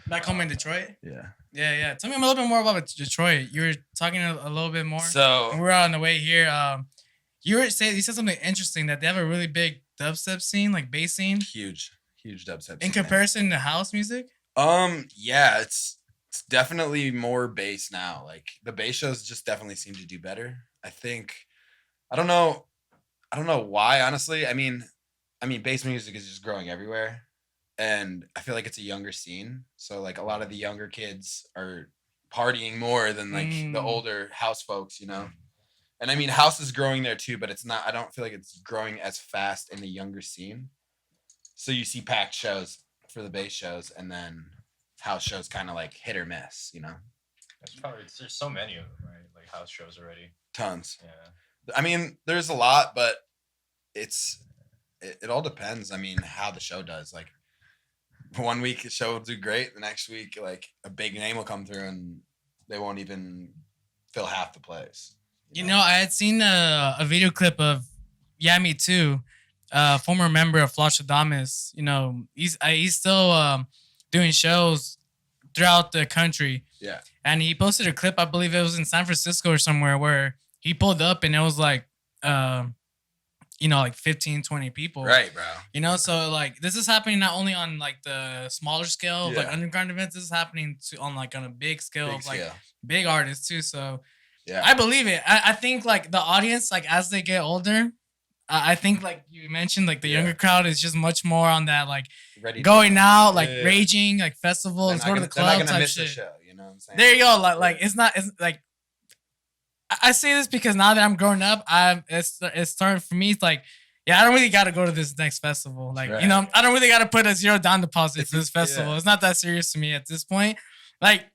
Back home in Detroit. Yeah. Yeah. Tell me a little bit more about Detroit. You were talking a little bit more. So when we were on the way here. You said something interesting that they have a really big dubstep scene, like bass scene, huge dubstep in scene comparison to house music. Yeah, it's definitely more bass now. Like the bass shows just definitely seem to do better. I think I don't know why, honestly. I mean bass music is just growing everywhere, and I feel like it's a younger scene. So like a lot of the younger kids are partying more than like the older house folks, you know. And I mean house is growing there too, but it's not. I don't feel like it's growing as fast in the younger scene. So you see packed shows for the bass shows, and then house shows kind of like hit or miss, you know. There's so many of them, right? Like house shows already. Tons. Yeah. I mean, there's a lot, but it all depends. I mean, how the show does. Like one week the show will do great, the next week like a big name will come through and they won't even fill half the place. You know, I had seen a video clip of Me Too, former member of Flashadamas. You know, he's still doing shows throughout the country. Yeah. And he posted a clip, I believe it was in San Francisco or somewhere, where he pulled up and it was like, like 15, 20 people. Right, bro. You know, so like this is happening not only on like the smaller scale of like underground events, this is happening on a big scale of like big artists too. So yeah, I believe it. I think like the audience, like as they get older, I think like you mentioned, like the younger crowd is just much more on that like going out, like raging, like festivals, go to the club type type shit. shit. You know what I'm saying? There you go. Like it's like I say this because now that I'm growing up, it's starting for me. It's like, yeah, I don't really got to go to this next festival. Like, you know, I don't really got to put a $0 down deposit to this festival. Yeah. It's not that serious to me at this point. Like,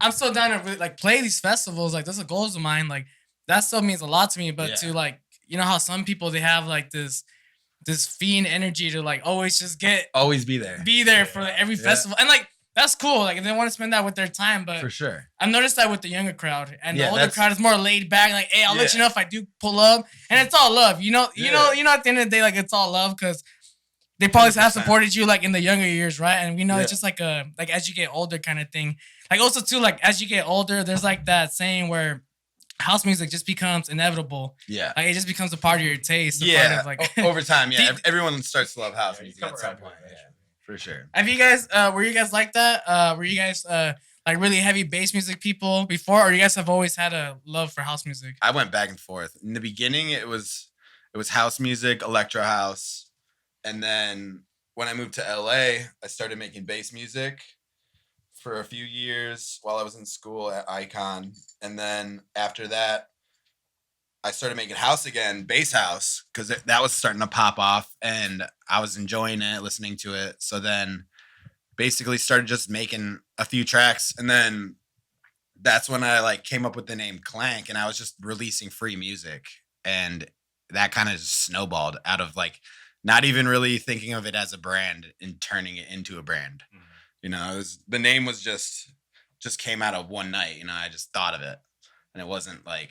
I'm so down to really, like play these festivals. Like, those are goals of mine. Like, that still means a lot to me. But to like, you know how some people they have like this fiend energy to like always be there for like, every festival, and like. That's cool. Like, they want to spend that with their time, but for sure, I've noticed that with the younger crowd, and the older crowd is more laid back. Like, hey, I'll let you know if I do pull up, and it's all love. You know. At the end of the day, like it's all love because they probably 100%. Have supported you like in the younger years, right? And we know it's just like like as you get older kind of thing. Like also too, like as you get older, there's like that saying where house music just becomes inevitable. Yeah, like it just becomes a part of your taste. Yeah, part of, like over time, everyone starts to love house music at some point. Yeah. For sure. Have you guys, were you guys like that? Were you guys like really heavy bass music people before, or you guys have always had a love for house music? I went back and forth. In the beginning, it was house music, electro house, and then when I moved to LA, I started making bass music for a few years while I was in school at Icon, and then after that, I started making house again, bass house, because that was starting to pop off, and I was enjoying it, listening to it. So then, basically, started just making a few tracks, and then that's when I like came up with the name Qlank, and I was just releasing free music, and that kind of just snowballed out of like not even really thinking of it as a brand and turning it into a brand. Mm-hmm. You know, the name was just came out of one night. You know, I just thought of it. And it wasn't like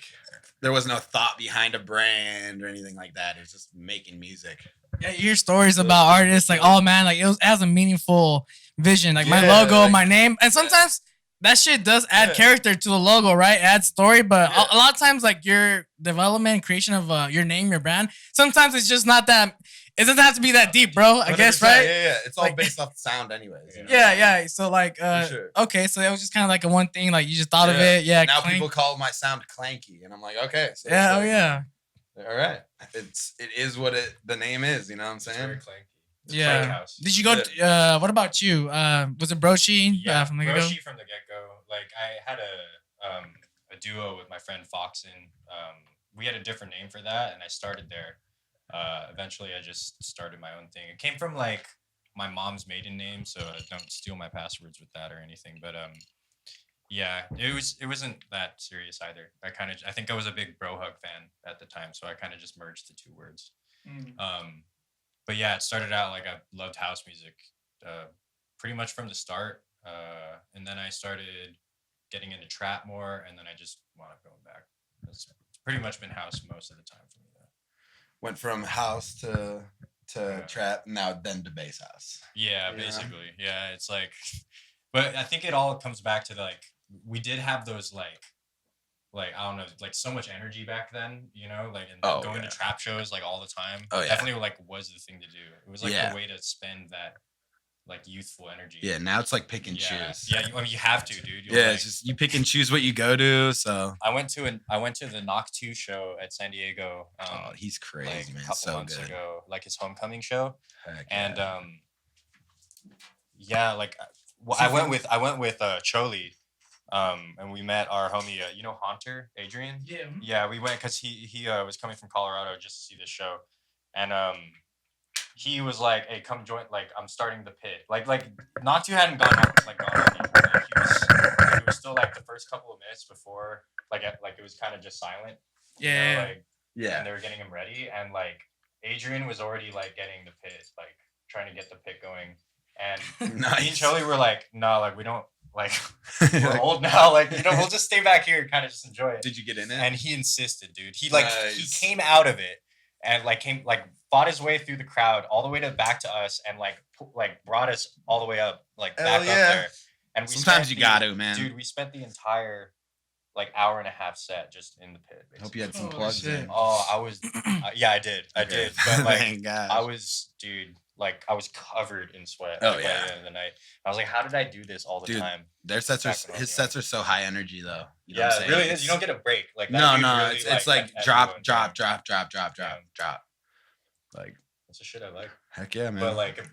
there was no thought behind a brand or anything like that. It was just making music. Yeah, you hear stories about artists like, oh man, like it has a meaningful vision. Like my logo, like, my name, and sometimes that shit does add character to the logo, right? It adds story, but a lot of times, like your development and creation of your name, your brand, sometimes it's just not that. It doesn't have to be that deep, bro. I guess, right? Yeah. It's all like, based off sound, anyways. You know? Yeah. So, like, sure. Okay, so it was just kind of like a one thing. Like, you just thought of it. Yeah. Now people call my sound clanky, and I'm like, okay. So yeah. All right. It is what the name is. You know what I'm saying? It's very clanky. Yeah. Did you go? What about you? Was it Broshi? Yeah, from the Broshi from the get go. Like, I had a duo with my friend Foxon. We had a different name for that, and I started there. Eventually I just started my own thing. It came from like my mom's maiden name, so don't steal my passwords with that or anything. But it wasn't that serious either. I think I was a big Bro Hug fan at the time, so I kind of just merged the two words. But yeah, it started out like I loved house music pretty much from the start, and then I started getting into trap more, and then I just wound up going back. It's pretty much been house most of the time for me. Went from house to trap, now then to bass house. Yeah, basically. Yeah, it's like But I think it all comes back to like we did have those like I don't know, like so much energy back then, you know, like and going to trap shows like all the time. Oh yeah, definitely like was the thing to do. It was like the way to spend that like youthful energy. Yeah, now it's like pick and choose. Yeah, I mean you have to, dude. It's just you pick and choose what you go to. So I went to the Knock 2 show at San Diego. He's crazy, like man. A couple months ago, like his homecoming show. And like I went with Choli. And we met our homie, you know, Haunter, Adrian. Yeah, we went because he was coming from Colorado just to see this show, and he was like, "Hey, come join. Like, I'm starting the pit. Like Natu hadn't gone up yet. Like, he was still like the first couple of minutes before, like it was kind of just silent. Yeah. You know, and they were getting him ready, and like Adrian was already like getting the pit, like trying to get the pit going, and me and Choli were like, "No, like we don't." Like we're old now, like you know, we'll just stay back here and kind of just enjoy it. Did you get in it? And he insisted, dude. He he came out of it and fought his way through the crowd all the way back to us and like brought us all the way up, like back up there. And sometimes you got to, man. Dude, we spent the entire like hour and a half set just in the pit. Basically. Hope you had some plugs in. Oh, I was yeah, I did. But like I was, dude. Like I was covered in sweat. By the end of the night, I was like, "How did I do this all the time?" Their sets his sets are so high energy though. You know it really is. You don't get a break. Like no, really, it's like drop. Like that's the shit I like. Heck yeah, man. But like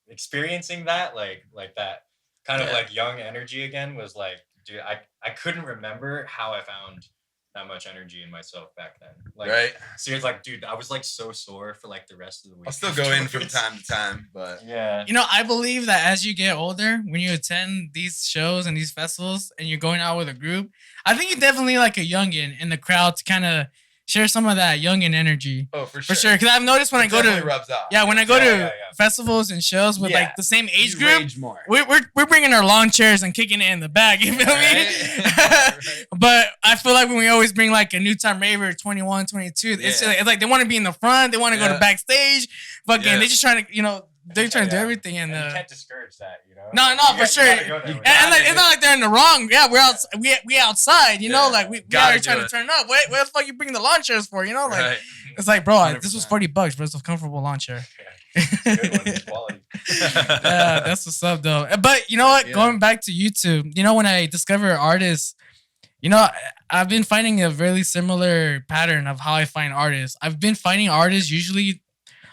experiencing that, like that kind of like young energy again was like, dude, I couldn't remember how I found that much energy in myself back then. Like, right? Seriously, like, dude, I was like so sore for like the rest of the week. I'll still go in from time to time, but yeah. You know, I believe that as you get older, when you attend these shows and these festivals and you're going out with a group, I think you're definitely like a youngin in the crowd to kind of share some of that youngin energy. Oh, for sure. Because I've noticed when I go to rubs off. Yeah, when I go to festivals and shows with like the same age group, we're bringing our lawn chairs and kicking it in the back. You feel me? But I feel like when we always bring like a new time raver, 21, 22, it's like they want to be in the front, they want to go to backstage, fucking they just trying to, you know, they're trying to do everything, and you can't discourage that, you know. No, for sure. And like, it's not like they're in the wrong. Yeah, we outside, you know, like we are trying to turn up. What the fuck you bringing the lawn chairs for? You know, like it's like, bro, 100%. This was $40, but it's a comfortable lawn chair. Good one, yeah, that's what's up though. But you know what? Going back to YouTube, you know, when I discover artists, you know, I've been finding a really similar pattern of how I find artists. I've been finding artists usually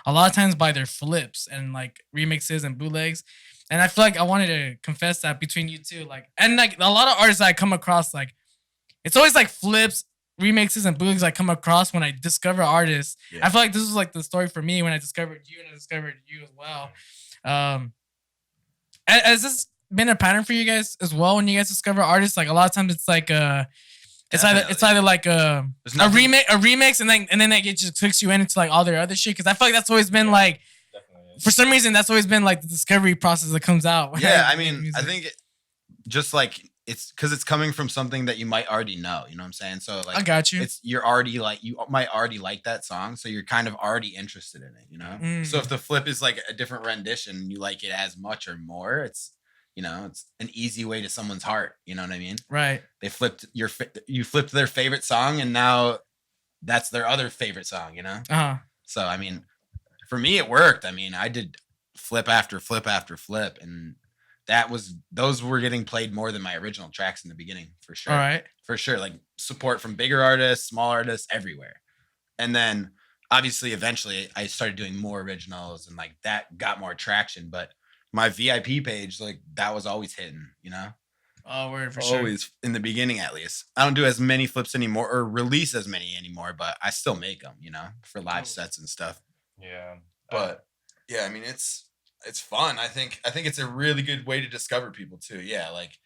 a lot of times by their flips and like remixes and bootlegs. And I feel like I wanted to confess that between you two, like, and like a lot of artists that I come across, like, it's always like flips, remixes, and bootlegs I come across when I discover artists. Yeah. I feel like this was like the story for me when I discovered you, and I discovered you as well. Has this been a pattern for you guys as well when you guys discover artists? Like a lot of times it's like it's either like a remix and then it just hooks you into like all their other shit. Because I feel like that's always been like, for some reason, that's always been like the discovery process that comes out. Yeah, I mean, I think just like it's because it's coming from something that you might already know. You know what I'm saying? So like, I got you. You're already like, you might already like that song, so you're kind of already interested in it. You know. So if the flip is like a different rendition, and you like it as much or more, it's, you know, it's an easy way to someone's heart. You know what I mean? Right. They flipped you flipped their favorite song, and now that's their other favorite song. You know. So I mean, for me, it worked. I mean, I did flip after flip after flip, and those were getting played more than my original tracks in the beginning, for sure. All right. For sure. Like support from bigger artists, small artists, everywhere. And then obviously eventually I started doing more originals, and like that got more traction. But my VIP page, like that was always hidden, you know? Oh, word, for sure. Always, in the beginning at least. I don't do as many flips anymore or release as many anymore, but I still make them, you know, for live sets and stuff. Yeah. But yeah, I mean, it's fun. I think it's a really good way to discover people too. Yeah, like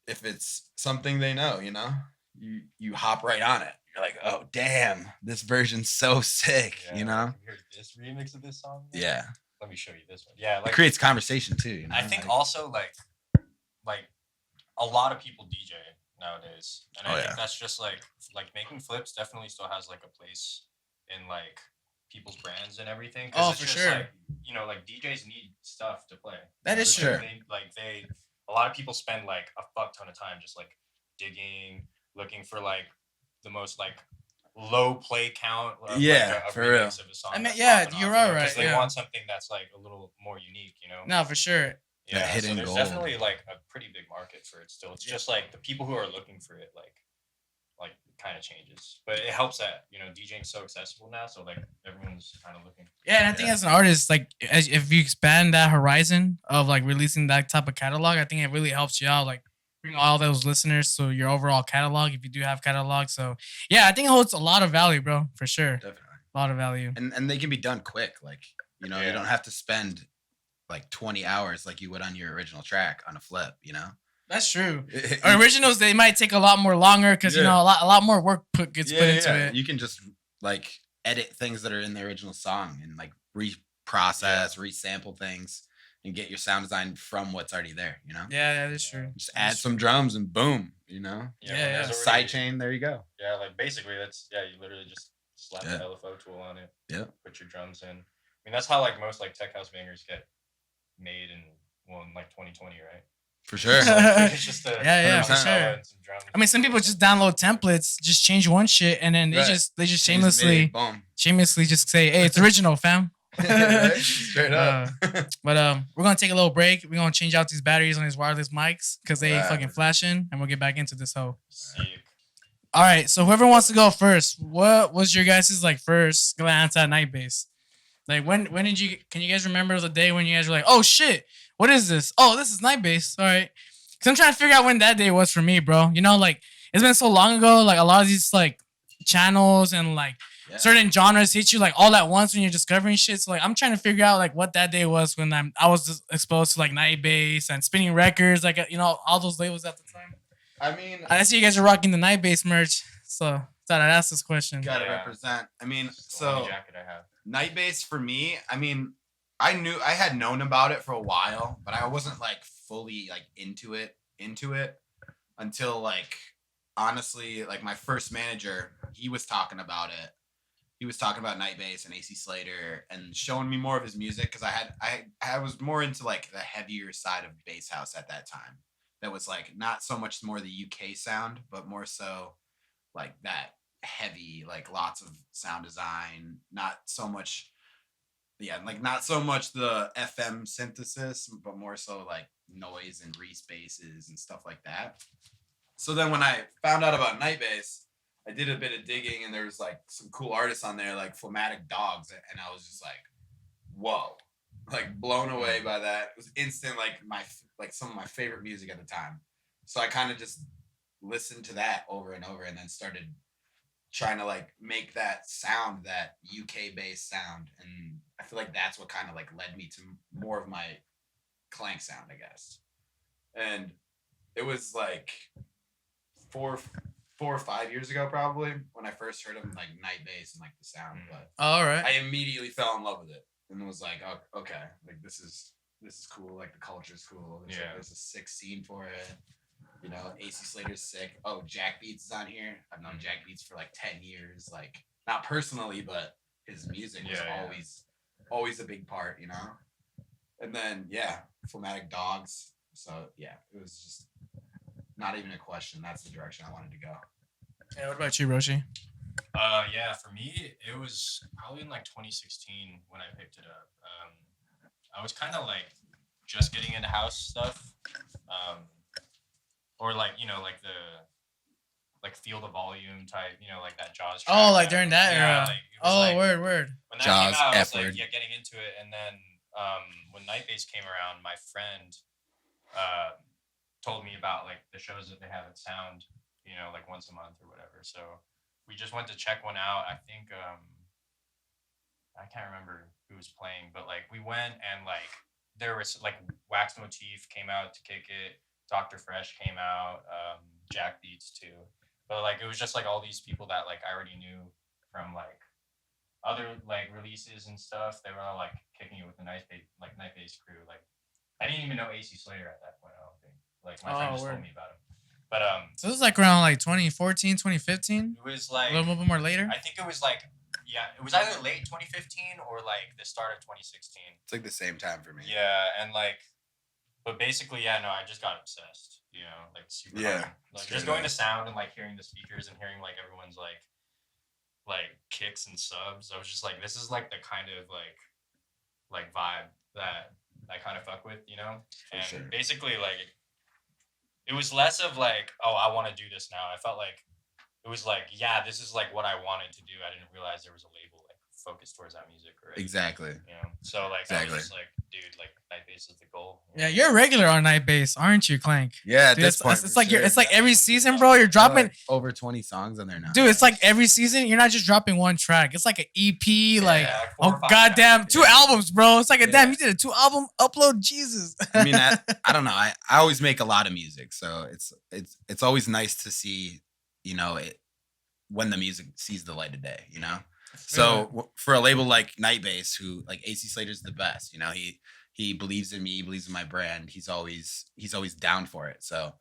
if it's something they know, you know, you hop right on it. You're like, oh damn, this version's so sick, you know. Hear this remix of this song. Yeah. Let me show you this one. Yeah, like it creates conversation too. You know? I think also like a lot of people DJ nowadays, and I think that's just like making flips definitely still has like a place in like people's brands and everything. Oh, it's for just sure. Like, you know, like DJs need stuff to play. That is true. A lot of people spend like a fuck ton of time just like digging, looking for like the most like low play count of Yeah, like a for remix real. of a song. I mean, that's yeah, popping you're off, all you know, right, 'cause they yeah. want something that's like a little more unique, you know? No, for sure. Yeah, That hidden so there's gold. definitely like a pretty big market for it still. It's just like the people who are looking for it, like kind of changes. But it helps that, you know, DJing's so accessible now, so like everyone's kind of looking. Yeah, and I think as an artist, like if you expand that horizon of like releasing that type of catalog, I think it really helps you out. Like bring all those listeners to your overall catalog if you do have catalog. So yeah, I think it holds a lot of value, bro, for sure. Definitely. A lot of value. And they can be done quick. Like, you know, you don't have to spend like 20 hours like you would on your original track on a flip, you know? That's true. Originals, they might take a lot more longer because you know a lot more work gets put into it. You can just like edit things that are in the original song and like reprocess, resample things, and get your sound design from what's already there. You know? Yeah, that is true. Just add some drums and boom. You know? Yeah. Side chain. There you go. Yeah, like basically that's you literally just slap the LFO tool on it. Yeah. Put your drums in. I mean, that's how like most like tech house bangers get made in like 2020, right? For sure. It's just for sure. I mean, some people just download templates, just change one shit, and then they just shamelessly just say, "Hey, it's original, fam." Straight up. But we're gonna take a little break. We're gonna change out these batteries on these wireless mics because they ain't fucking flashing, and we'll get back into this hoe. Sick. All right, so whoever wants to go first, what was your guys' like first glance at Night Bass? Like when did you? Can you guys remember the day when you guys were like, "Oh shit, what is this? Oh, this is Night Bass." All right, because I'm trying to figure out when that day was for me, bro. You know, like it's been so long ago. Like a lot of these like channels and like certain genres hit you like all at once when you're discovering shit. So like I'm trying to figure out like what that day was when I was just exposed to like Night Bass and spinning records, like you know all those labels at the time. I mean, I see you guys are rocking the Night Bass merch, so thought I'd ask this question. Gotta represent. I mean, so jacket I have. Night Bass for me, I mean, I had known about it for a while, but I wasn't like fully like into it until like honestly, like my first manager, he was talking about it. He was talking about Night Bass and AC Slater and showing me more of his music because I was more into like the heavier side of bass house at that time. That was like not so much more the UK sound, but more so like that heavy, like lots of sound design, not so much the FM synthesis, but more so like noise and re-spaces and stuff like that. So then when I found out about Night Bass, I did a bit of digging and there was like some cool artists on there like Phlegmatic Dogs, and I was just like, whoa, like blown away by that. It was instant like some of my favorite music at the time. So I kind of just listened to that over and over and then started trying to like make that sound, that UK based sound. And I feel like that's what kind of like led me to more of my Qlank sound, I guess. And it was like 4 or 5 years ago, probably, when I first heard of like Night Bass and like the sound. But all right, I immediately fell in love with it and was like, oh, okay, like this is cool. Like the culture's cool. There's a sick scene for it. You know, AC Slater's sick. Oh, Jack Beats is on here. I've known Jack Beats for like 10 years. Like not personally, but his music was always a big part, you know? And then Phlegmatic Dogs. So yeah, it was just not even a question. That's the direction I wanted to go. Yeah, what about you, Broshi? Yeah, for me, it was probably in like 2016 when I picked it up. I was kind of like just getting into house stuff. Or like, you know, like the Feel the Volume type, you know, like that Jaws track. Oh, like during that era. Like, word. When that Jaws, came out, I was F-word. like, getting into it. And then when Night Bass came around, my friend told me about like the shows that they have at Sound, you know, like once a month or whatever. So we just went to check one out. I think I can't remember who was playing, but like we went and like there was like Wax Motif came out to kick it. Dr. Fresh came out, Jack Beats too. But like it was just like all these people that like I already knew from like other like releases and stuff. They were all like kicking it with the Night Bass crew. Like I didn't even know AC Slater at that point, I don't think. Like my friend just told me about him. But so it was like around like 2014, 2015? It was like a little bit more later. I think it was like Yeah, it was either late 2015 or like the start of 2016. It's like the same time for me. Yeah, and like, but basically, yeah, no, I just got obsessed. You know, like super. Yeah, hard. Like just going to sound and like hearing the speakers and hearing like everyone's like kicks and subs. I was just like, this is like the kind of like vibe that I kind of fuck with, you know. And basically, like, it was less of like, oh, I want to do this now. I felt like it was like, yeah, this is like what I wanted to do. I didn't realize there was a label like focused towards that music, right? Exactly. You know, so like I was just like, dude, like night bass is the goal. Yeah, you're a regular on night bass, aren't you, Qlank? Yeah, at dude, this point, it's like it's like every season, bro. You're dropping like over 20 songs on there now. Dude, it's like every season you're not just dropping one track. It's like an EP, like oh goddamn, 2 albums, bro. It's like a damn. You did a 2-album upload, Jesus. I mean, I don't know. I always make a lot of music, so it's always nice to see, you know, it when the music sees the light of day, you know. So for a label like Night Bass, who like AC Slater's the best, you know, he believes in me, he believes in my brand. He's always down for it. So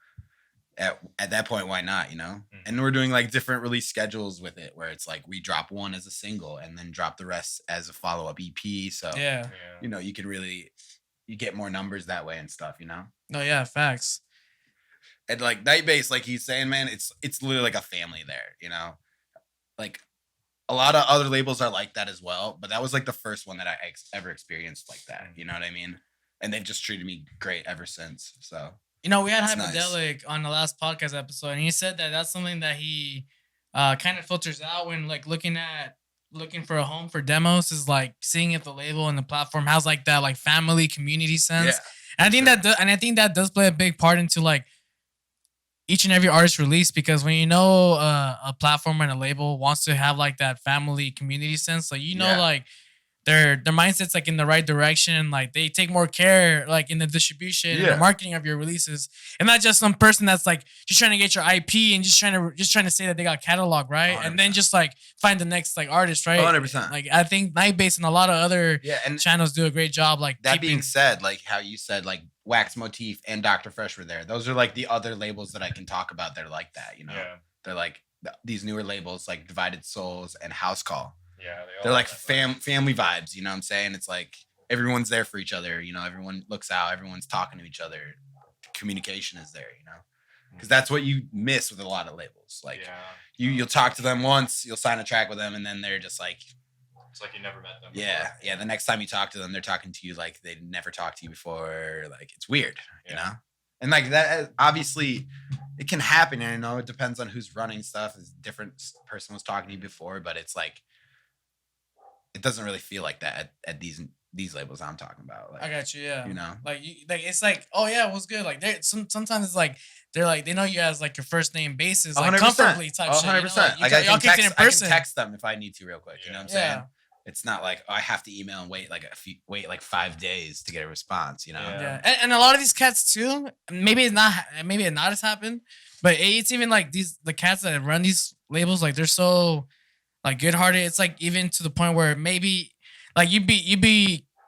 at that point, why not, you know? And we're doing like different release schedules with it, where it's like we drop one as a single and then drop the rest as a follow-up EP. So you know, you get more numbers that way and stuff, you know? No, yeah, facts. And like Night Bass, like he's saying, man, it's literally like a family there, you know? Like a lot of other labels are like that as well, but that was like the first one that I ever experienced like that. You know what I mean? And they've just treated me great ever since. So, you know, we had Hypodelic on the last podcast episode, and he said that that's something that he kind of filters out when like looking for a home for demos, is like seeing if the label and the platform has like that like family community sense. Yeah, and I think that does play a big part into like each and every artist release, because when you know a platform and a label wants to have like that family community sense, like, you know, like their mindset's like in the right direction, like they take more care like in the distribution and the marketing of your releases, and not just some person that's like just trying to get your IP and just trying to say that they got catalog, right? 100%. And then just like find the next like artist, right? 100%. Like I think Night Bass and a lot of other channels do a great job. Like that being said, like how you said, like Wax Motif and Dr. Fresh were there. Those are like the other labels that I can talk about that are like that, you know? Yeah. They're like these newer labels like Divided Souls and House Call. Yeah, they're like family vibes, you know what I'm saying? It's like everyone's there for each other, you know, everyone looks out, everyone's talking to each other. Communication is there, you know? Because that's what you miss with a lot of labels. Like you'll talk to them once, you'll sign a track with them, and then they're just like, it's like you never met them before. Yeah. The next time you talk to them, they're talking to you like they never talked to you before. Like it's weird, you know? And like that, obviously, it can happen. And I know it depends on who's running stuff. It's a different person was talking to you before, but it's like, it doesn't really feel like that at these labels I'm talking about. Like, I got you, yeah. You know, like it's like, oh yeah, what's good? Like sometimes it's like they're like they know you as like your first name basis, like 100%. Comfortably type 100%. Shit. You know? Like I can text them if I need to real quick. You know what I'm saying? It's not like I have to email and wait like 5 days to get a response, you know? Yeah. And a lot of these cats too, maybe it not has happened, but it's even like the cats that run these labels, like they're so like good hearted. It's like even to the point where maybe like you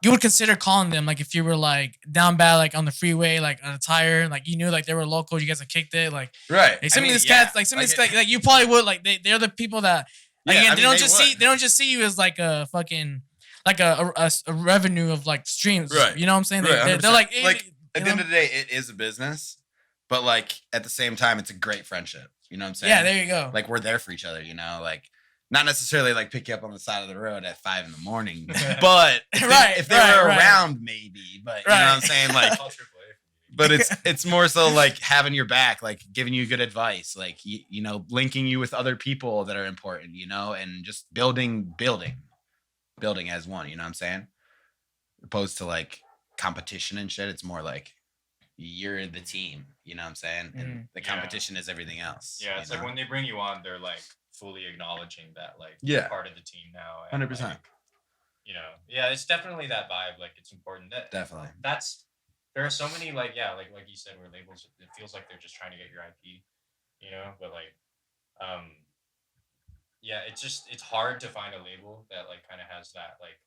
would consider calling them, like if you were like down bad, like on the freeway, like on a tire, like you knew like they were local, you guys have kicked it, like right. Some of these cats, like some of these like you probably would like they're the people that. Like, again, they don't just see you as like a fucking like a revenue of like streams, right? You know what I'm saying? They're like at the end of the day, it is a business, but like at the same time, it's a great friendship. You know what I'm saying? Yeah, there you go. Like we're there for each other. You know, like not necessarily like pick you up on the side of the road at 5 a.m, but if they were around, maybe. But you know what I'm saying? Like. But it's more so like having your back, like giving you good advice, like you know, linking you with other people that are important, you know, and just building as one, you know what I'm saying? Opposed to like competition and shit, it's more like you're the team, you know what I'm saying? And the competition is everything else. Yeah, it's like when they bring you on, they're like fully acknowledging that like you're part of the team now. 100%. Like, you know, yeah, it's definitely that vibe. Like it's important that definitely there are so many like you said, where labels, it feels like they're just trying to get your IP, you know, but like it's hard to find a label that like kind of has that like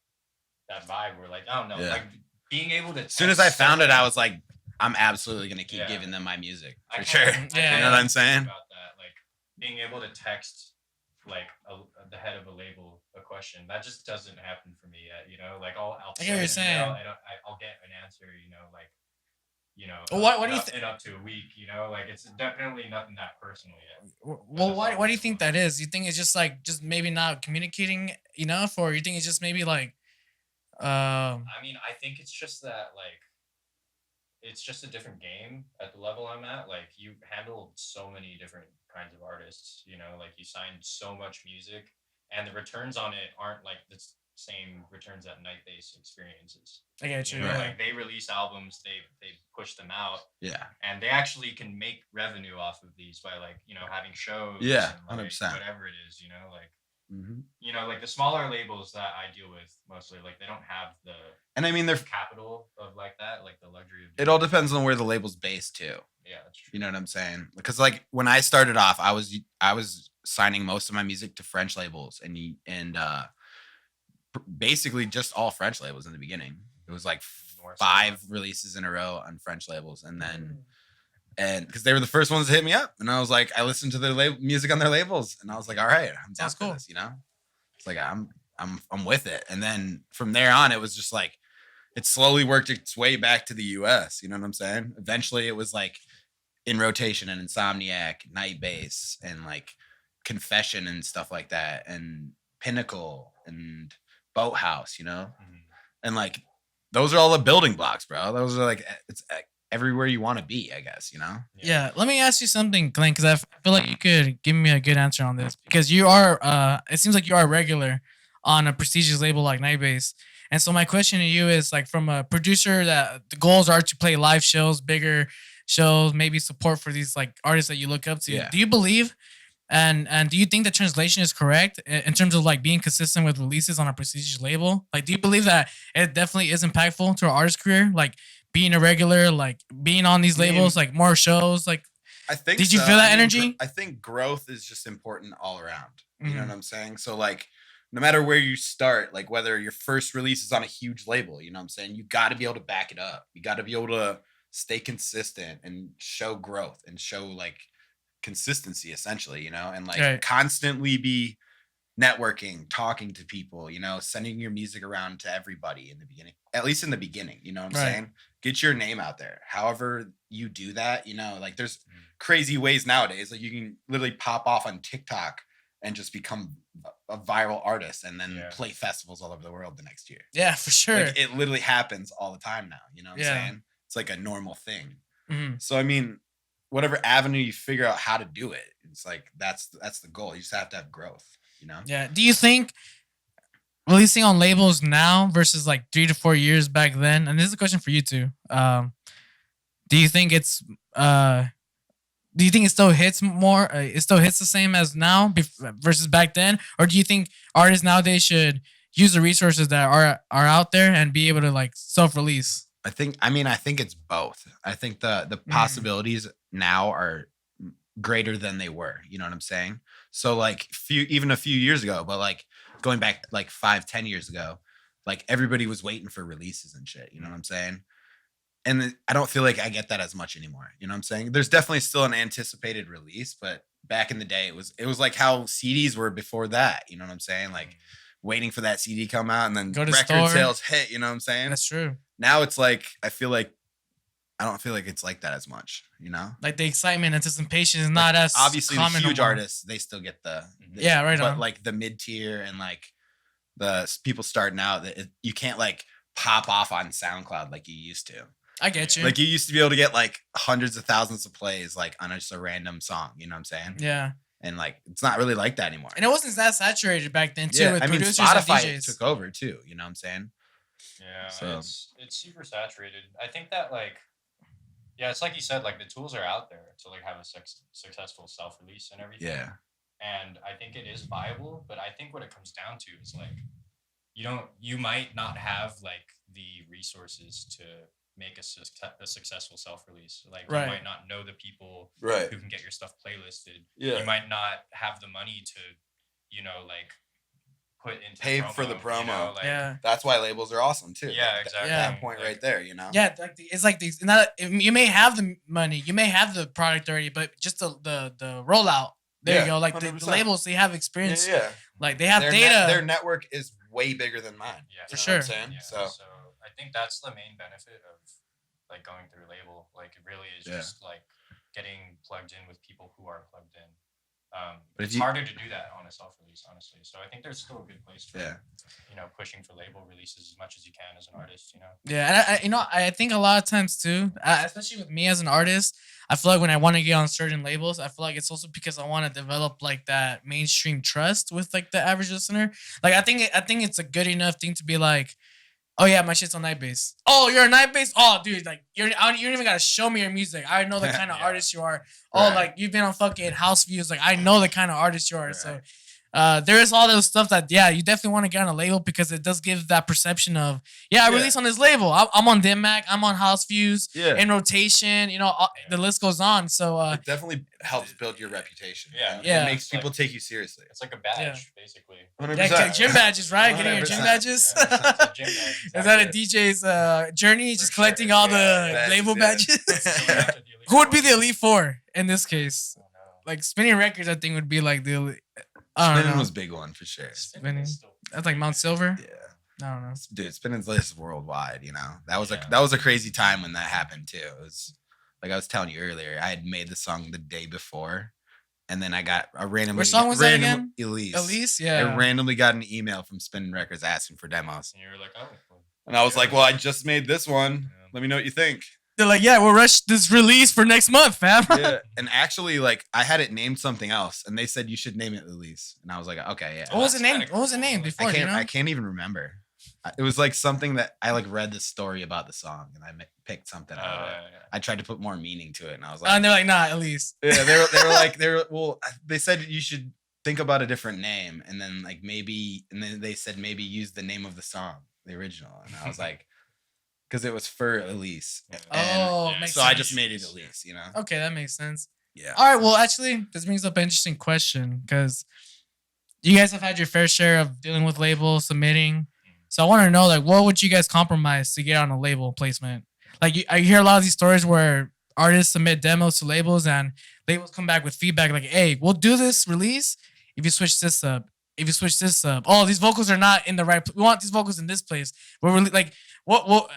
that vibe where like I don't know, like being able to. As soon as I found it, I was like, I'm absolutely gonna keep giving them my music for sure. You know what I'm saying? About that, like being able to text the head of a label a question. That just doesn't happen for me yet. Like I'll I get what you're saying. I'll get an answer. Like what do you in up to a week. Like it's definitely nothing that personal yet. Well, why do you think that is? You think it's just maybe not communicating enough, or you think it's just maybe like I mean, I think it's just that it's just a different game at the level I'm at. Like you handle so many different kinds of artists, like you sign so much music and the returns on it aren't like the same returns that Nightbase experiences. I get you. Like they release albums, they push them out. Yeah. And they actually can make revenue off of these by having shows. Yeah, and 100%. Whatever it is, like the smaller labels that I deal with mostly, like they don't have the they're capital of like that, like the luxury of it all depends on where the label's based too. Yeah, that's true. You know what I'm saying? Because like when I started off, I was signing most of my music to French labels and basically just all French labels in the beginning. It was like 5 releases in a row on French labels, and because they were the first ones to hit me up, and I was like, I listened to their music on their labels, and I was like, all right, I'm down for this, It's like I'm with it, and then from there on, it was just like it slowly worked its way back to the U.S. You know what I'm saying? Eventually, it was like In Rotation and Insomniac, Nightbase, and like Confession and stuff like that, and Pinnacle and Boathouse, and like those are all the building blocks, bro. Those are like it's everywhere you want to be, I guess, Yeah. Let me ask you something, Qlank, because I feel like you could give me a good answer on this, because you are it seems like you are regular on a prestigious label like Nightbase. And so my question to you is, like, from a producer that the goals are to play live shows, bigger shows, maybe support for these like artists that you look up to. Yeah. Do you believe and do you think the translation is correct in terms of like being consistent with releases on a prestigious label? Like, do you believe that it definitely is impactful to an artist career? Like being a regular, like being on these labels, like more shows, like I think. Did you feel that energy? I think growth is just important all around. You know what I'm saying? So like, no matter where you start, like whether your first release is on a huge label, you know what I'm saying? You got to be able to back it up. You got to be able to stay consistent and show growth and show like consistency, essentially, and like constantly be networking, talking to people, sending your music around to everybody in the beginning, at least in the beginning, you know what I'm saying? Get your name out there. However you do that, like there's crazy ways nowadays. Like you can literally pop off on TikTok and just become a viral artist and then play festivals all over the world the next year. Yeah, for sure. Like it literally happens all the time now. You know what I'm saying? It's like a normal thing. So, I mean, whatever avenue you figure out how to do it, it's like, that's the goal. You just have to have growth, Yeah. Do you think releasing on labels now versus like 3 to 4 years back then, and this is a question for you too, do you think it's do you think it still hits more? It still hits the same as now versus back then, or do you think artists nowadays should use the resources that are out there and be able to like self-release? I think it's both. I think the possibilities now are greater than they were. You know what I'm saying? So like even a few years ago, but like going back like 5-10 years ago, like everybody was waiting for releases and shit. You know what I'm saying? And I don't feel like I get that as much anymore. You know what I'm saying? There's definitely still an anticipated release, but back in the day, it was like how CDs were before that. You know what I'm saying? Like waiting for that CD come out and then record sales hit. You know what I'm saying? That's true. Now it's like I don't feel like it's like that as much. Like the excitement, anticipation is not as obviously common the huge anymore. artists, they still get the right but on. Like the mid tier and like the people starting out, you can't like pop off on SoundCloud like you used to. I get you. Like you used to be able to get like hundreds of thousands of plays like on just a random song. You know what I'm saying? Yeah. And like it's not really like that anymore. And it wasn't that saturated back then too. Yeah, with I mean producers Spotify and DJs. took over too. You know what I'm saying? Yeah, so it's super saturated. I think that like, yeah, it's like you said, like the tools are out there to like have a successful self-release and everything. Yeah. And I think it is viable, but I think what it comes down to is like, you might not have like the resources to make a successful self-release. Like you might not know the people who can get your stuff playlisted. Yeah. You might not have the money to, like put into pay promo, for the promo. Yeah. That's why labels are awesome too. Yeah, exactly. That point right there, Yeah, like it's like these. You may have the money, you may have the product already, but just the rollout There you go. Like the 100%. labels, they have experience. Yeah. Like they have Their data. their network is way bigger than mine. Yeah, for You know sure. what I'm saying? Yeah, So I think that's the main benefit of like going through label. Like it really is just like getting plugged in with people who are plugged in. But it's harder to do that on a self-release, honestly. So I think there's still a good place for pushing for label releases as much as you can as an artist. Yeah, and I think a lot of times too, especially with me as an artist, I feel like when I want to get on certain labels, I feel like it's also because I want to develop like that mainstream trust with like the average listener. Like I think it's a good enough thing to be like, oh yeah, my shit's on night bass. Oh, you're a night bass. Oh, dude, like you don't even gotta show me your music. I know the kind of artist you are. Oh, like you've been on fucking House Views. Like I know the kind of artist you are. Right. So there is all those stuff that you definitely want to get on a label because it does give that perception of I release on this label. I'm on Dim I'm on House Views. In rotation. The list goes on. So it definitely helps build your reputation. Yeah, it makes people take you seriously. It's like a badge, basically. 100%. Yeah, gym badges, right? 100%. Getting your gym badges. Yeah, it's a gym badge, exactly. Is that a DJ's journey? Just collecting all the label badges. Who would be the Elite Four in this case? Like Spinning Records, I think would be like the Elite. Spinning was a big one for sure. Spinning. That's like Mount Silver. Yeah. I don't know. Dude, Spinning's list worldwide, that was a crazy time when that happened too. It was like I was telling you earlier, I had made the song the day before, and then I got a random. Which song was that again? Elise. Elise, yeah. I randomly got an email from Spinning Records asking for demos. And you were like, oh. And I was like, well, I just made this one. Let me know what you think. They're like, yeah, we'll rush this release for next month, fam. Yeah. And actually, like, I had it named something else, and they said you should name it Elise. And I was like, okay, yeah. What was it named? What was it named before? I can't even remember. It was like something that I like read the story about the song, and I picked something out of it. I tried to put more meaning to it, and I was like, and they're like, nah, Elise. Yeah, they said you should think about a different name, and then then they said maybe use the name of the song, the original, and I was like. Because it was for Elise. Makes so sense. I just made it Elise, Okay, that makes sense. Yeah. All right, well, actually, this brings up an interesting question because you guys have had your fair share of dealing with labels, submitting. So I want to know, like, what would you guys compromise to get on a label placement? Like, I hear a lot of these stories where artists submit demos to labels and labels come back with feedback like, hey, we'll do this release if you switch this up. If you switch this up, these vocals are not in the right. We want these vocals in this place. We're really like, what?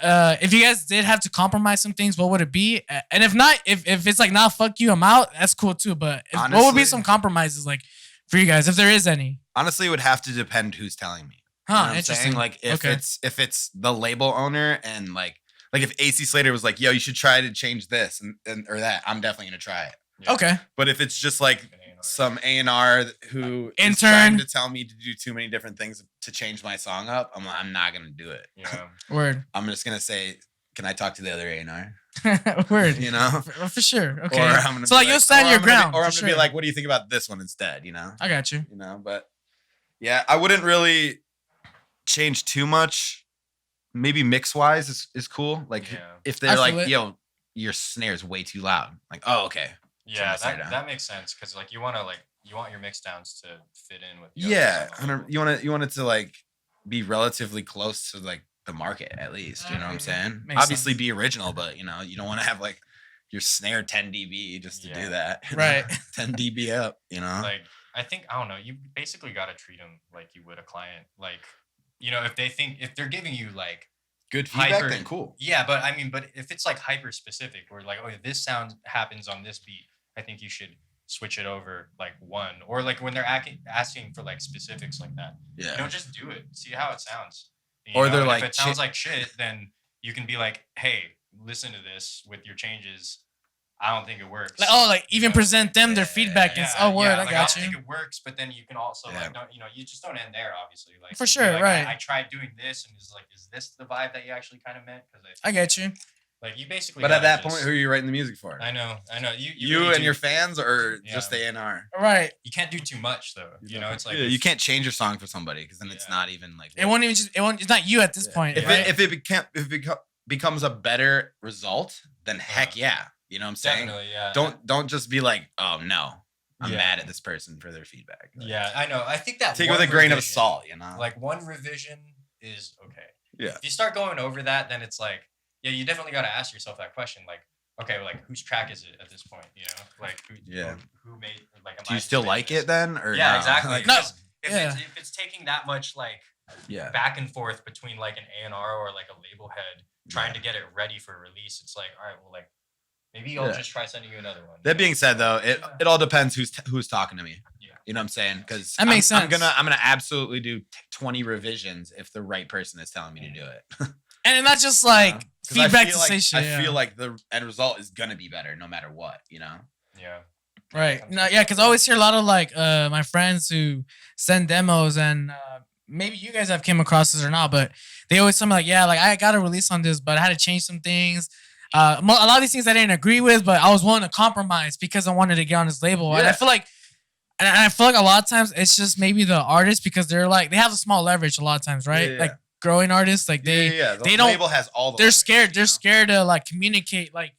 If you guys did have to compromise some things, what would it be? And if not, if it's like, nah, fuck you, I'm out. That's cool too. But honestly, what would be some compromises like for you guys, if there is any? Honestly, it would have to depend who's telling me. Interesting. Like if it's the label owner and like if AC Slater was like, yo, you should try to change this and or that, I'm definitely gonna try it. Yeah. Okay. But if it's just like some A&R who is intern trying to tell me to do too many different things to change my song up, I'm not gonna do it. Yeah. Word. I'm just gonna say, can I talk to the other A&R? Word. For sure. Okay. Or I'm gonna so like you'll stand your ground. Or I'm gonna be like, what do you think about this one instead? I got you. But yeah, I wouldn't really change too much. Maybe mix wise is cool. Like if they're like, yo, your snare is way too loud. Like, oh, okay. Yeah, that makes sense because like you want your mix downs to fit in with. You want it to like be relatively close to like the market at least. You know what I'm saying? Obviously, sense. Be original, but you don't want to have like your snare 10 dB just to do that. Right. 10 dB up. Like I think I don't know. You basically got to treat them like you would a client. Like if they're giving you like. Good feedback, then cool. Yeah, but if it's like hyper specific, where like, oh, this sound happens on this beat, I think you should switch it over like one, or like when they're asking for like specifics like that. Yeah. Just do it. See how it sounds. Or they're like, if it sounds like shit, then you can be like, hey, listen to this with your changes. I don't think it works. Like even present them their feedback and I got you. I don't think it works, but then you can also you just don't end there, obviously. Like for sure, right? I tried doing this, and is this the vibe that you actually kind of meant? Because I get you. Like you basically. But at that point, who are you writing the music for? I know. You really and your fans, or just A&R? Right. You can't do too much though. It's like you can't change your song for somebody because then it's not even like it won't even it's not you at this point. If it becomes a better result, then heck yeah. You know what I'm saying? Definitely, yeah. Don't just be like, oh no, I'm mad at this person for their feedback. Like, I know. I think that take it with a grain of salt, Like one revision is okay. Yeah. If you start going over that, then it's like, you definitely got to ask yourself that question. Like, okay, like whose track is it at this point? You know, like who made like. Do you still like it then, or yeah, no? exactly. Like, No. If it's taking that much like back and forth between like an A&R or like a label head trying to get it ready for release, it's like, all right, well, like maybe I'll just try sending you another one. That being said, though, it all depends who's talking to me. Yeah. You know what I'm saying? Because that makes sense. I'm gonna absolutely do 20 revisions if the right person is telling me to do it. And not just like feedback to say shit. I feel like the end result is gonna be better no matter what. You know? Yeah. Right. No, yeah, because I always hear a lot of like my friends who send demos, and maybe you guys have came across this or not, but they always tell me like, yeah, like I got a release on this, but I had to change some things. A lot of these things I didn't agree with, but I was willing to compromise because I wanted to get on this label. Yeah. And I feel like, a lot of times it's just maybe the artist, because they're like, they have a small leverage a lot of times, right? Yeah. Like growing artists, like they The don't. label has all the. They're leverage, scared. They're scared to like communicate. Like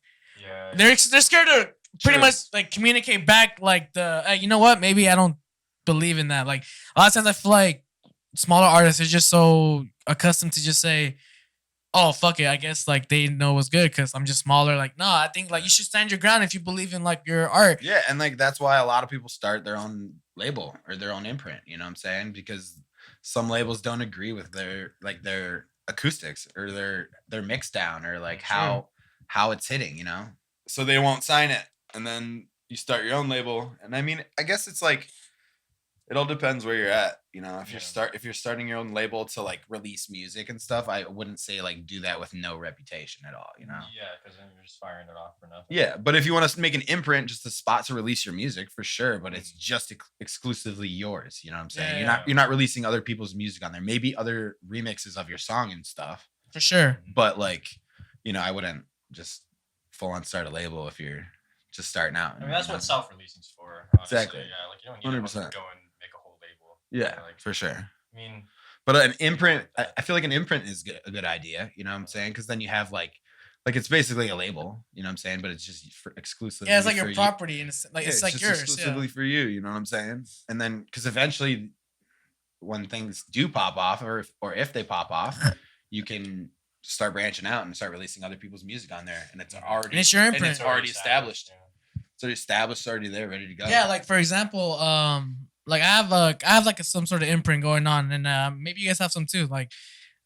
they're scared to pretty much like communicate back. Like hey, you know what? Maybe I don't believe in that. Like a lot of times I feel like smaller artists are just so accustomed to just say, oh, fuck it, I guess like they know what's good because I'm just smaller. Like, no, I think like you should stand your ground if you believe in like your art. Yeah, and like that's why a lot of people start their own label or their own imprint, you know what I'm saying? Because some labels don't agree with their acoustics or their mix down or like how it's hitting, you know? So they won't sign it. And then you start your own label. And I mean, I guess it's like it all depends where you're at, you know. If you're starting your own label to like release music and stuff, I wouldn't say like do that with no reputation at all, you know. Yeah, because then you're just firing it off for nothing. Yeah, but if you want to make an imprint, just a spot to release your music for sure, but it's just exclusively yours. You know what I'm saying? You're not releasing other people's music on there. Maybe other remixes of your song and stuff for sure. But like, you know, I wouldn't just full on start a label if you're just starting out. I mean, that's what self-releasing's for. Honestly. Exactly. Yeah, like you don't need to go and make a whole label. Yeah, like, for sure. I mean, but an imprint, I feel like an imprint is a good idea. You know what I'm saying? Because then you have like it's basically a label. You know what I'm saying? But it's just exclusively. Yeah, it's like your property, and it's like it's like yours. Exclusively for you. You know what I'm saying? And then because eventually, when things do pop off, or if they pop off, you can start branching out and start releasing other people's music on there, and it's already and it's your imprint. And it's already established. It's already established. It's already there, ready to go. Yeah, like for example, like I have like some sort of imprint going on, and maybe you guys have some too. Like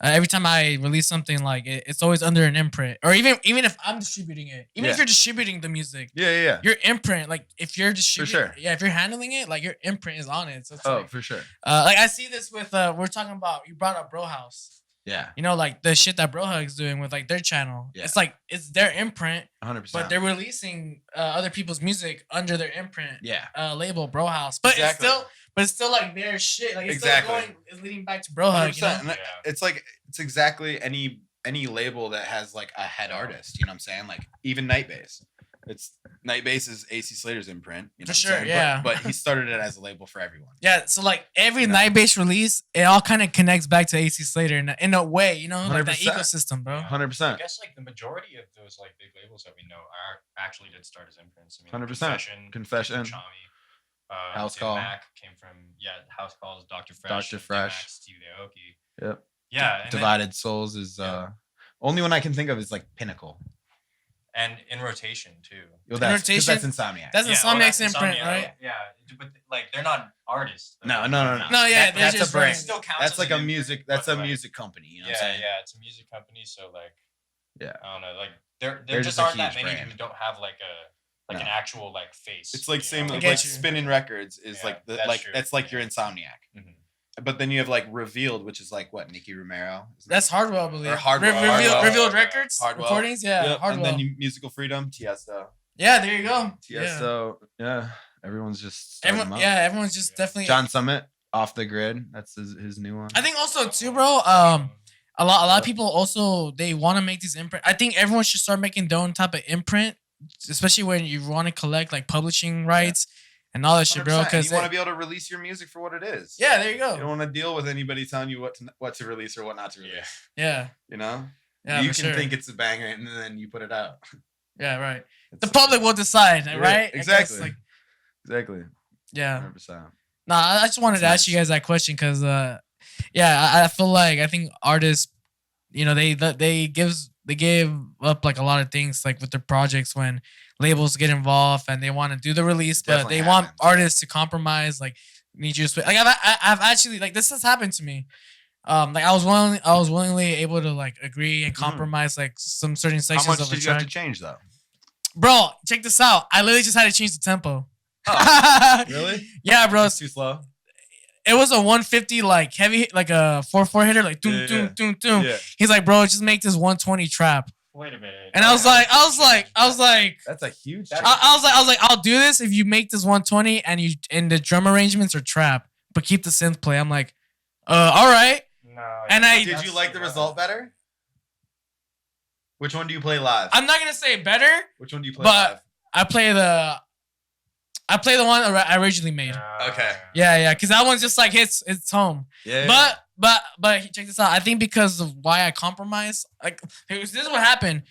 every time I release something, like it's always under an imprint, or even if I'm distributing it, if you're distributing the music, your imprint, like if you're distributing, if you're handling it, like your imprint is on it. So it's for sure. Like I see this with we're talking about, you brought up Bro House. Yeah. You know, like the shit that Bro Hug's doing with like their channel. Yeah. It's like it's their imprint. 100%. But they're releasing other people's music under their imprint. Yeah. Label Bro House. But it's still like their shit. Like it's it's leading back to Bro Hug. You know? It's like it's exactly any label that has like a head artist. You know what I'm saying? Like even Nightbase. It's Nightbase is AC Slater's imprint. You know for sure, yeah. But he started it as a label for everyone. Yeah, so like every Nightbase release, it all kind of connects back to AC Slater in a way, you know, 100%. Like that ecosystem, bro. 100%. I guess like the majority of those like big labels that we know actually did start as imprints. I mean, 100%. Confession. House Call. Mac came from House Calls, Dr. Fresh. Dr. Fresh. Mac, Steve Aoki. Yep. Yeah. Divided Souls is only one I can think of is like Pinnacle. And in rotation too. Well, that's Insomniac. That's Insomniac's imprint, right? Yeah, but like they're not artists. No. Yeah, that's a brand. Still counts that's like a imprint, music. That's a music company. You know what I'm saying? Yeah, it's a music company. So like, I don't know. Like there just a aren't that huge many brand. who don't have like an actual like face. It's like same like Spinning Records is like the that's like your Insomniac. Mm-hmm. But then you have like Revealed, which is like what, Nicky Romero? That's Hardwell, I believe. Or Hardwell. Revealed Records? Hardwell. Recordings? Yeah, yep. Hardwell. And then Musical Freedom, Tiesto. Yeah, there you go. Tiesto, yeah. Everyone's just everyone's just definitely. John Summit, Off the Grid. That's his new one. I think also too, bro. A lot of people also they want to make these imprint. I think everyone should start making their own type of imprint, especially when you want to collect like publishing rights. And all that shit, bro. Because you want to be able to release your music for what it is. Yeah, there you go. You don't want to deal with anybody telling you what to release or what not to release. Yeah. You know. Yeah. You can think it's a banger and then you put it out. Yeah. Right. The public will decide, right? Exactly. Exactly. Yeah. 100%. Nah, I just wanted to ask you guys that question because, I feel like I think artists, you know, they up like a lot of things like with their projects when labels get involved and they want to do the release, but they want artists to compromise. Like, need you to like I've actually like this has happened to me. Like I was willingly able to like agree and compromise like some certain sections How much of a did you track. have to change though? Bro, check this out. I literally just had to change the tempo. Oh, really? Yeah, bro. It's too slow. It was a 150 like heavy, like a 4/4 hitter, like doom doom doom doom. Yeah. He's like, bro, just make this 120 trap. Wait a minute. And I was like, that's a huge. I was like, I'll do this if you make this 120 and the drum arrangements are trap, but keep the synth play. I'm like, all right. No. And did you like the result better? Which one do you play live? I'm not gonna say better. Which one do you play but live? I play the one I originally made. Okay. Yeah, because that one's just like hits home. Yeah. But check this out. I think because of why I compromised, like this is what happened.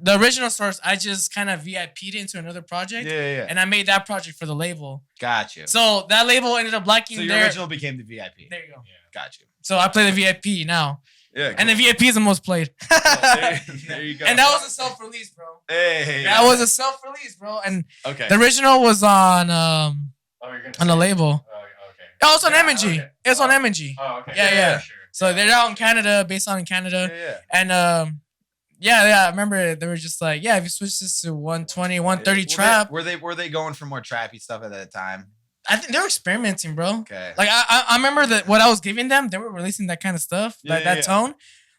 The original source, I just kind of VIP'd into another project. Yeah. And I made that project for the label. Got you. So that label ended up liking So your original became the VIP. There you go. Yeah. Got you. So I play the VIP now. Yeah. And the VIP is the most played. There you go. And that was a self-release, bro. Hey. That was a self-release, bro. And okay. the original was on on the label. Oh, okay. Oh, it's on M&G. Okay. It's on M&G. Oh, okay. Yeah. Sure. So they're out in Canada, based on in Canada. Yeah. And I remember they were just like, yeah, if you switch this to 120, 130 trap. Were they going for more trappy stuff at that time? I think they were experimenting, bro. Okay. Like I remember that what I was giving them, they were releasing that kind of stuff, that tone.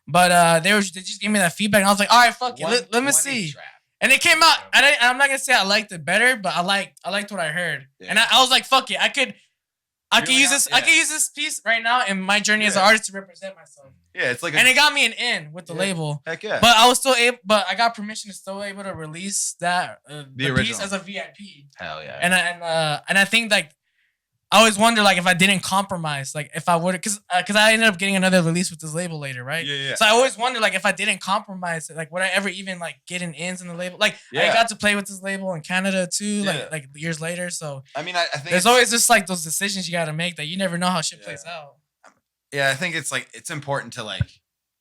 But they just gave me that feedback, and I was like, all right, fuck it, let me see. Trap. And it came out. I'm not gonna say I liked it better, but I liked what I heard, and I was like, fuck it, I could use this. I could use this piece right now in my journey as an artist to represent myself. Yeah, it's like, and it got me an in with the label. Heck yeah. But I was still able. But I got permission to still able to release that the piece as a VIP. Hell yeah. And I think like I always wonder like if I didn't compromise, like if I would, because I ended up getting another release with this label later, right? Yeah. So I always wonder like if I didn't compromise, like would I ever even like get an ins in the label? Like I got to play with this label in Canada too, like years later. So I mean, I think there's always just like those decisions you got to make that you never know how shit plays out. Yeah, I think it's like it's important to like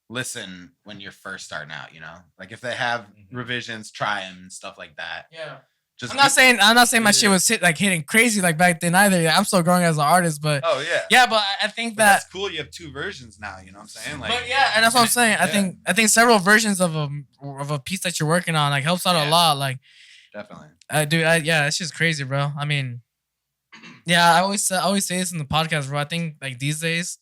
listen when you're first starting out. You know, like if they have revisions, try them and stuff like that. Yeah. Just I'm not saying my shit was hitting crazy like back then either. I'm still growing as an artist, but but I think that's cool. You have two versions now. You know what I'm saying? Like, but and that's what I'm saying. I think several versions of a piece that you're working on like helps out a lot. Like, definitely, it's just crazy, bro. I mean, I always say this in the podcast, bro. I think like these days,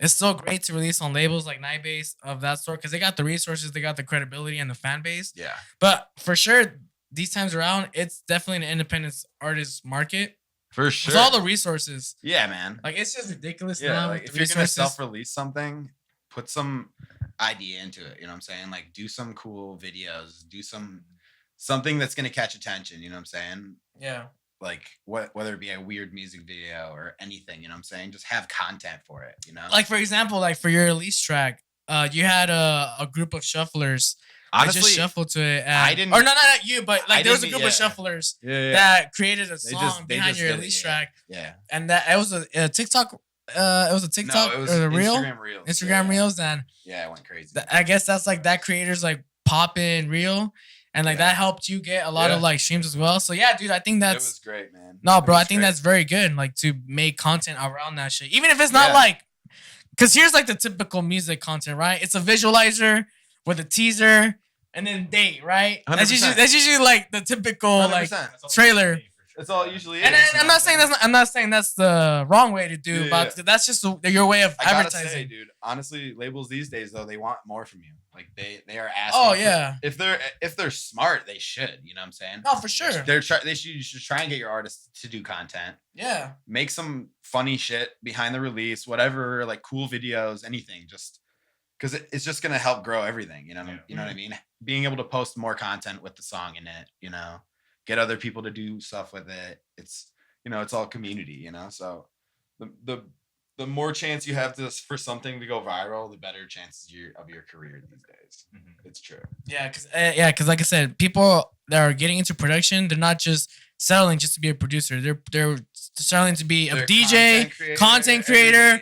it's so great to release on labels like Nightbase of that sort because they got the resources, they got the credibility and the fan base. Yeah, but for sure. These times around, it's definitely an independent artist market. For sure. With all the resources. Yeah, man. Like, it's just ridiculous now. Like, if you're going to self-release something, put some idea into it. You know what I'm saying? Like, do some cool videos. Do something that's going to catch attention. You know what I'm saying? Yeah. Like, whether it be a weird music video or anything. You know what I'm saying? Just have content for it, you know? Like, for example, like, for your Elise track, you had a group of shufflers. Honestly, I just shuffled to it. I didn't. Or not you, but like there was a group of shufflers that created a song behind your Elise track. Yeah. And that it was a TikTok. It was a TikTok no, it was or a reel. Instagram Reels. And it went crazy. I guess that's like that creator's like pop-in reel, and like that helped you get a lot of like streams as well. So yeah, dude, I think that's. It was great, man. No, bro, I think that's very good. Like to make content around that shit, even if it's not like, because here's like the typical music content, right? It's a visualizer with a teaser. And then date, right? 100%. That's usually like the typical 100%. like trailer. That's all it usually is. And I'm not saying that's the wrong way to do, but that's just your way of advertising. I gotta say, dude, honestly, labels these days though, they want more from you. Like they are asking. Oh yeah. If they're smart, they should. You know what I'm saying? No, for sure. You should try and get your artists to do content. Yeah. Make some funny shit behind the release, whatever, like cool videos, anything. Just because it's just gonna help grow everything. You know. You know what I mean? Being able to post more content with the song in it. You know. Get other people to do stuff with it. It's it's all community, So the more chance you have for something to go viral, the better chances of your career these days. Mm-hmm. It's true. Yeah, because like I said, people that are getting into production, they're not just settling just to be a producer. They're settling to be a DJ, content creator,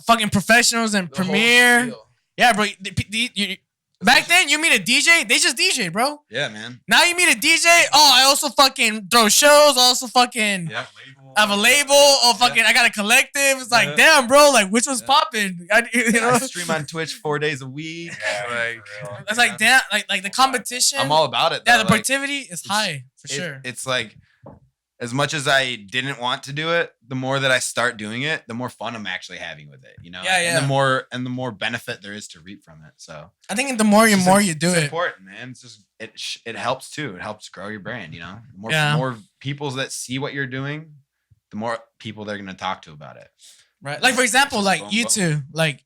fucking professionals and Premiere. Yeah, bro. Back then, you meet a DJ, they just DJ, bro. Yeah, man. Now you meet a DJ. Oh, I also fucking throw shows. I also fucking I have a label. Oh, fucking, I got a collective. It's like, damn, bro. Like, which one's popping? You know, I stream on Twitch 4 days a week. It's like, damn, like the competition. I'm all about it. Though. Yeah, the productivity is high for sure. It's like, as much as I didn't want to do it, the more that I start doing it, the more fun I'm actually having with it. You know, yeah. And the more benefit there is to reap from it. So I think the more you do it's it, important, man. It's just it helps too. It helps grow your brand. You know, more people that see what you're doing, the more people they're gonna talk to about it. Right. Like for example, like you two, like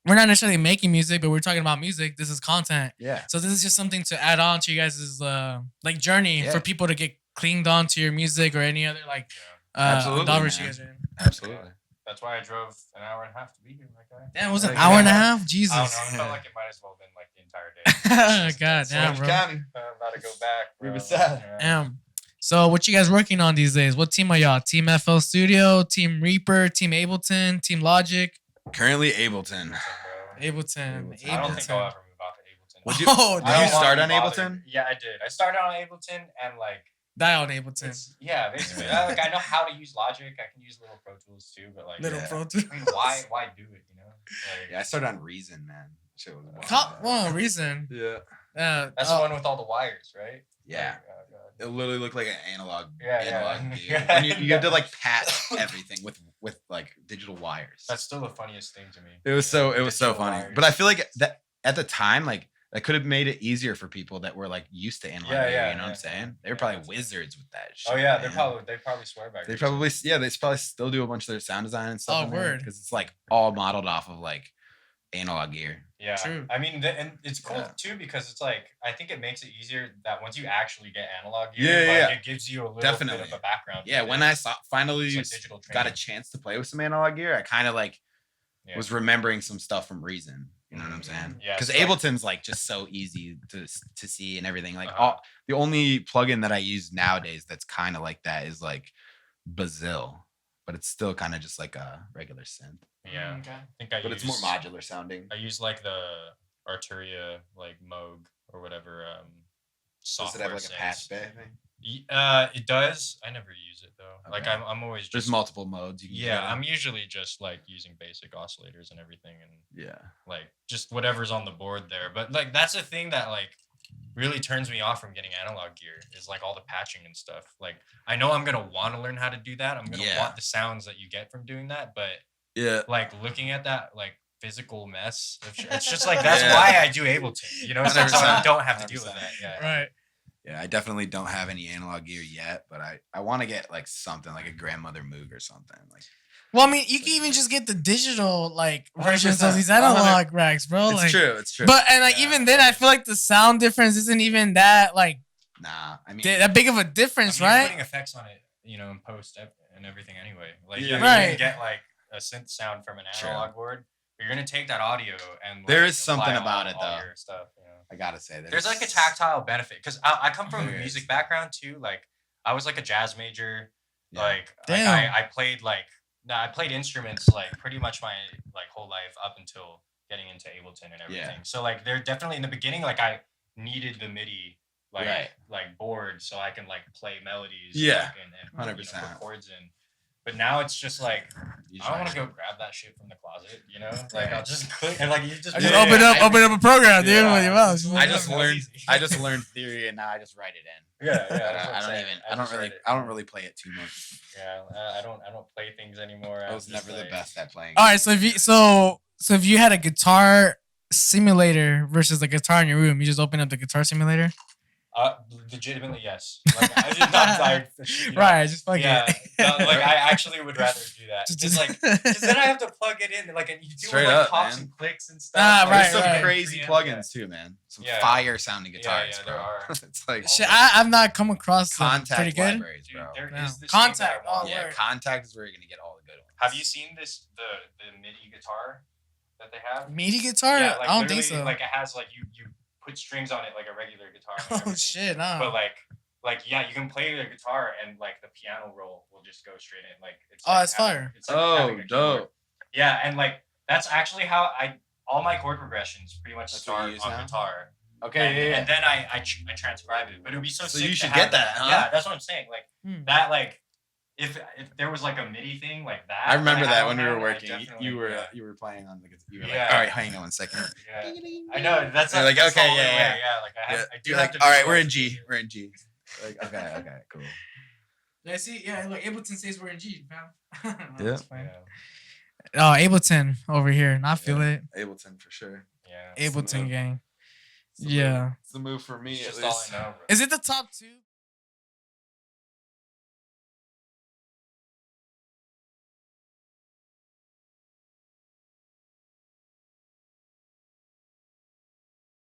we're not necessarily making music, but we're talking about music. This is content. Yeah. So this is just something to add on to you guys' like journey for people to get clinged on to your music or any other like endeavors you guys are in. Absolutely. That's why I drove an hour and a half to be here, my guy. Damn, it was an hour and a half? Jesus. I don't know. It felt like it might as well have been like the entire day. God damn, bro. I'm about to go back. We were sad. Damn. So what you guys working on these days? What team are y'all? Team FL Studio, Team Reaper, Team Ableton, Team Logic? Currently Ableton. Ableton. I don't think I'll ever move out to Ableton. Did you start on Ableton? Yeah, I did. I started on Ableton and like die on Ableton. Yeah, basically. Like I know how to use Logic. I can use little Pro Tools too, but like Pro Tools. I mean, why do it? You know? Like, yeah, I started on Reason, man. Shit was Reason. Yeah. That's the one with all the wires, right? Yeah. Like, it literally looked like an analog. Yeah. View. And you had to like patch everything with like digital wires. That's still the funniest thing to me. It was so funny. Wires. But I feel like that at the time, like that could have made it easier for people that were like used to analog. You know what I'm saying? They were probably wizards with that shit. Oh yeah, man. they probably swear by it. They probably still do a bunch of their sound design and stuff. Oh, word. Because it's like all modeled off of like analog gear. Yeah, true. I mean, and it's cool too because it's like I think it makes it easier that once you actually get analog gear, it gives you a little bit of a background. Yeah, when I finally like got a chance to play with some analog gear, I kind of like was remembering some stuff from Reason. You know what I'm saying? Yeah. Because Ableton's like just so easy to see and everything. Like the only plugin that I use nowadays that's kind of like that is like Bazil, but it's still kind of just like a regular synth. Yeah. Okay. But it's more modular sounding. I use like the Arturia like Moog or whatever software. Does it have like a patch bay thing? It does. I never use it though. Okay. Like I'm always just, there's multiple modes. You can I'm usually just like using basic oscillators and everything, and like just whatever's on the board there. But like that's the thing that like really turns me off from getting analog gear is like all the patching and stuff. Like I know I'm gonna want to learn how to do that. I'm gonna want the sounds that you get from doing that, but like looking at that like physical mess, it's just like that's why I do Ableton. You know, so I don't have to deal with that. Yeah. Right. Yeah, I definitely don't have any analog gear yet, but I want to get like something like a grandmother Moog or something. Like, well, I mean, you can even just get the digital like versions of these analog racks, bro. It's true. It's true. But and like even then, I feel like the sound difference isn't even that like. Nah, I mean that big of a difference, You're right? putting effects on it, you know, in post and everything anyway. Like you right. can get like a synth sound from an analog board. But you're gonna take that audio and like, there is something about it though. Your stuff, you know? I gotta say there's like a tactile benefit because I come from a music background too. Like I was like a jazz major. Like I played instruments like pretty much my like whole life up until getting into Ableton and everything. So like they're definitely in the beginning like I needed the MIDI like board so I can like play melodies. And 100%. Put chords in. But now it's just like I don't want to go grab that shit from the closet, you know? Like I'll just click and like you just open up a program, dude. With your mouse. I just learned theory and now I just write it in. I don't really play it too much. Yeah, I don't play things anymore. I was never the best at playing. All right, so if you had a guitar simulator versus the guitar in your room, you just open up the guitar simulator. Legitimately, yes. Like, I just not like, right, just fucking like I actually would rather do that. It's like because then I have to plug it in, like and you do like pops and clicks and stuff. There's some crazy plugins too, man. Some fire sounding guitars, bro. There are. It's like shit. I've not come across Contact pretty good. libraries, bro. There is this Contact. Contact is where you're gonna get all the good ones. Have you seen the MIDI guitar that they have? MIDI guitar? Yeah, like, I don't think so. Like it has like you put strings on it like a regular guitar. Oh shit, no. But like you can play the guitar and like the piano roll will just go straight in. Like it's that's fire. It's like dope. Yeah, and like that's actually how all my chord progressions pretty much That's what you start use on now? guitar. Okay, And then I transcribe it. But it would be so So sick you to should have get that, huh? Yeah, that's what I'm saying. Like Hmm. that, like if there was like a MIDI thing like that. I remember I that don't when we have, were I working. definitely- You were yeah. you were playing on the guitar. You were Yeah. like, all right, hang on one second. Yeah. I know that's You're not, like, that's the okay, only yeah, way. yeah. Yeah, like I have. Yeah. I do You're have like, to. all right, we're in visualize G. it. We're in G. Like, okay, cool. I see. Yeah, look, Ableton says we're in G, fam. Yeah. That's fine. Yeah. Oh, Ableton over here. I feel Yeah. it. Ableton for sure. Yeah. It's the Ableton move. gang. It's the Yeah. move. It's the move for me It's at just all least. I know, bro. Is it the top 2